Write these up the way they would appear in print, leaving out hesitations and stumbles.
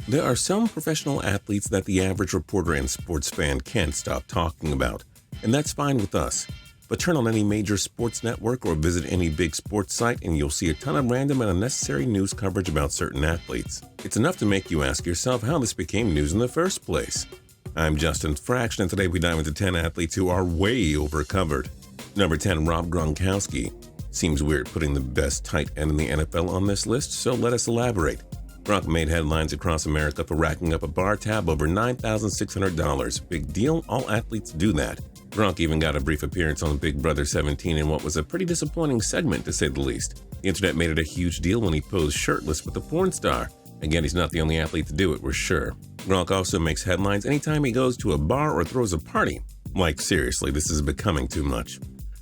There are some professional athletes that the average reporter and sports fan can't stop talking about, and that's fine with us. But turn on any major sports network or visit any big sports site and you'll see a ton of random and unnecessary news coverage about certain athletes. It's enough to make you ask yourself how this became news in the first place. I'm Justin Fraction, and today we dive into 10 athletes who are way overcovered. Number 10, Rob Gronkowski. Seems weird putting the best tight end in the NFL on this list, so let us elaborate. Gronk made headlines across America for racking up a bar tab over $9,600. Big deal, all athletes do that. Gronk even got a brief appearance on Big Brother 17 in what was a pretty disappointing segment, to say the least. The internet made it a huge deal when he posed shirtless with a porn star. Again, he's not the only athlete to do it, we're sure. Gronk also makes headlines anytime he goes to a bar or throws a party. Like, seriously, this is becoming too much.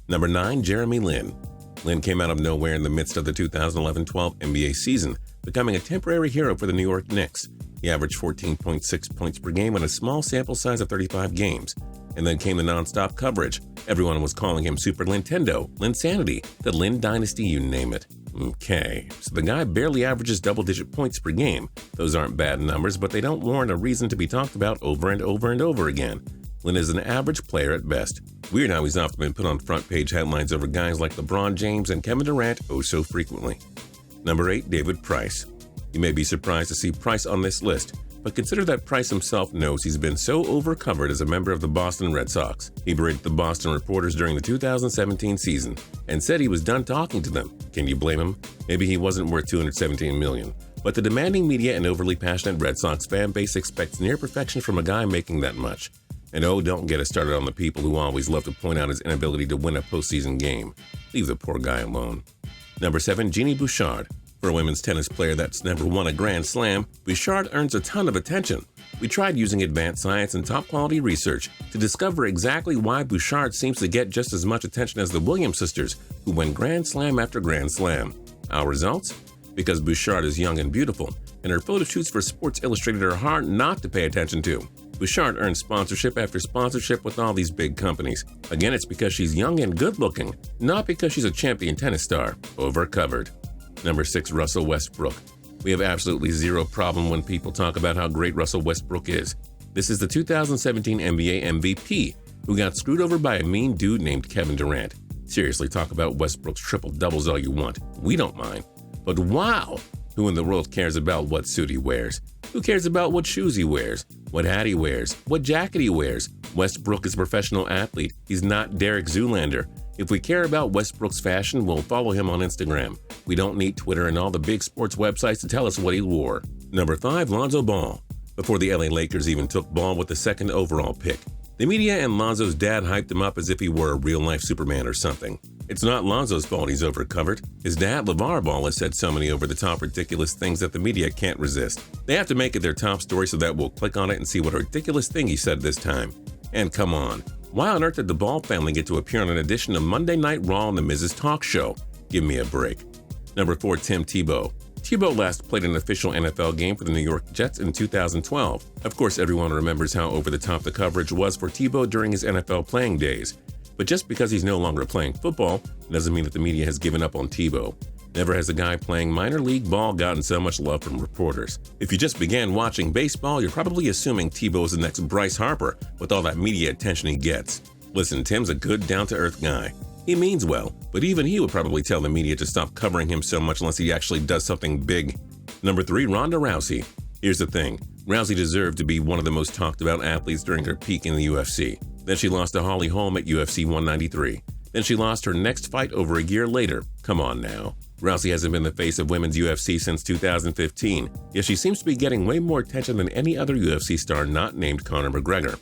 Number 9, Jeremy Lin. Lin came out of nowhere in the midst of the 2011-12 NBA season, becoming a temporary hero for the New York Knicks. He averaged 14.6 points per game on a small sample size of 35 games. And then came the non-stop coverage. Everyone was calling him Super Nintendo, Linsanity, the Lin Dynasty, you name it. Okay, so the guy barely averages double-digit points per game. Those aren't bad numbers, but they don't warrant a reason to be talked about over and over and over again. Lin is an average player at best. Weird how he's often been put on front-page headlines over guys like LeBron James and Kevin Durant oh so frequently. Number 8, David Price. You may be surprised to see Price on this list, but consider that Price himself knows he's been so overcovered as a member of the Boston Red Sox. He berated the Boston reporters during the 2017 season and said he was done talking to them. Can you blame him? Maybe he wasn't worth $217 million. But the demanding media and overly passionate Red Sox fan base expects near perfection from a guy making that much. And oh, don't get us started on the people who always love to point out his inability to win a postseason game. Leave the poor guy alone. Number 7, GENIE Bouchard. For a women's tennis player that's never won a Grand Slam, Bouchard earns a ton of attention. We tried using advanced science and top-quality research to discover exactly why Bouchard seems to get just as much attention as the Williams sisters, who win Grand Slam after Grand Slam. Our results? Because Bouchard is young and beautiful, and her photo shoots for Sports Illustrated are hard not to pay attention to. Bouchard earns sponsorship after sponsorship with all these big companies. Again, it's because she's young and good-looking, not because she's a champion tennis star. Overcovered. Number 6, Russell Westbrook. We have absolutely zero problem when people talk about how great Russell Westbrook is. This is the 2017 NBA MVP who got screwed over by a mean dude named Kevin Durant. Seriously, talk about Westbrook's triple doubles all you want. We don't mind. But wow! Who in the world cares about what suit he wears? Who cares about what shoes he wears? What hat he wears? What jacket he wears? Westbrook is a professional athlete. He's not Derek Zoolander. If we care about Westbrook's fashion, we'll follow him on Instagram. We don't need Twitter and all the big sports websites to tell us what he wore. Number 5, Lonzo Ball. Before the LA Lakers even took Ball with the 2nd overall pick, the media and Lonzo's dad hyped him up as if he were a real-life Superman or something. It's not Lonzo's fault he's overcovered. His dad, LeVar Ball, has said so many over-the-top ridiculous things that the media can't resist. They have to make it their top story so that we'll click on it and see what a ridiculous thing he said this time. And come on. Why on earth did the Ball family get to appear on an edition of Monday Night Raw on the Miz's talk show? Give me a break. Number 4, Tim Tebow. Tebow last played an official NFL game for the New York Jets in 2012. Of course, everyone remembers how over-the-top the coverage was for Tebow during his NFL playing days. But just because he's no longer playing football doesn't mean that the media has given up on Tebow. Never has a guy playing minor league ball gotten so much love from reporters. If you just began watching baseball, you're probably assuming Tebow is the next Bryce Harper with all that media attention he gets. Listen, Tim's a good, down-to-earth guy. He means well, but even he would probably tell the media to stop covering him so much unless he actually does something big. Number 3, Ronda Rousey. Here's the thing. Rousey deserved to be one of the most talked-about athletes during her peak in the UFC. Then she lost to Holly Holm at UFC 193. Then she lost her next fight over a year later. Come on now. Rousey hasn't been the face of women's UFC since 2015, yet she seems to be getting way more attention than any other UFC star not named Conor McGregor.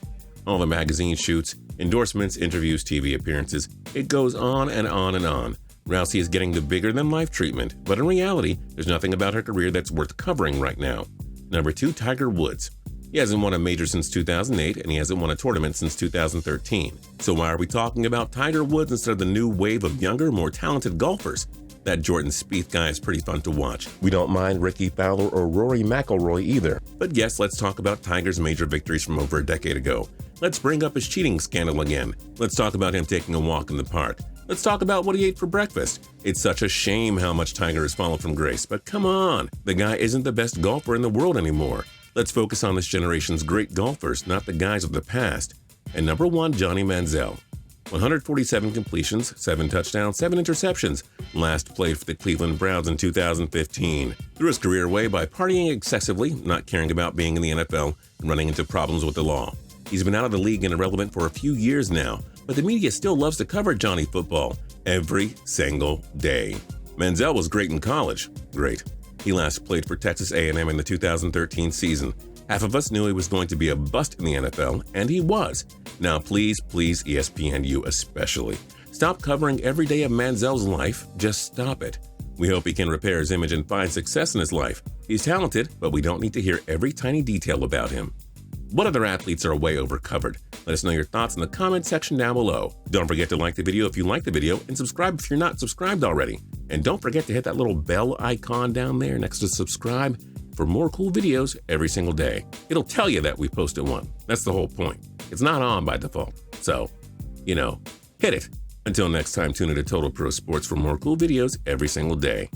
All the magazine shoots, endorsements, interviews, TV appearances, it goes on and on and on. Rousey is getting the bigger-than-life treatment, but in reality, there's nothing about her career that's worth covering right now. Number 2, Tiger Woods. He hasn't won a major since 2008, and he hasn't won a tournament since 2013. So why are we talking about Tiger Woods instead of the new wave of younger, more talented golfers? That Jordan Spieth guy is pretty fun to watch. We don't mind Ricky Fowler or Rory McIlroy either. But yes, let's talk about Tiger's major victories from over a decade ago. Let's bring up his cheating scandal again. Let's talk about him taking a walk in the park. Let's talk about what he ate for breakfast. It's such a shame how much Tiger has fallen from grace, but come on, the guy isn't the best golfer in the world anymore. Let's focus on this generation's great golfers, not the guys of the past. And number 1, Johnny Manziel. 147 completions, 7 touchdowns, 7 interceptions. Last played for the Cleveland Browns in 2015. Threw his career away by partying excessively, not caring about being in the NFL, and running into problems with the law. He's been out of the league and irrelevant for a few years now, but the media still loves to cover Johnny football every single day. Manziel was great in college. Great. He last played for Texas A&M in the 2013 season. Half of us knew he was going to be a bust in the NFL, and he was. Now please, ESPN, you especially, stop covering every day of Manziel's life. Just stop it. We hope he can repair his image and find success in his life. He's talented, but we don't need to hear every tiny detail about him. What other athletes are way overcovered? Let us know your thoughts in the comment section down below. Don't forget to like the video if you like the video, and subscribe if you're not subscribed already. And don't forget to hit that little bell icon down there next to subscribe for more cool videos every single day. It'll tell you that we posted one. That's the whole point. It's not on by default. So, hit it. Until next time, tune into Total Pro Sports for more cool videos every single day.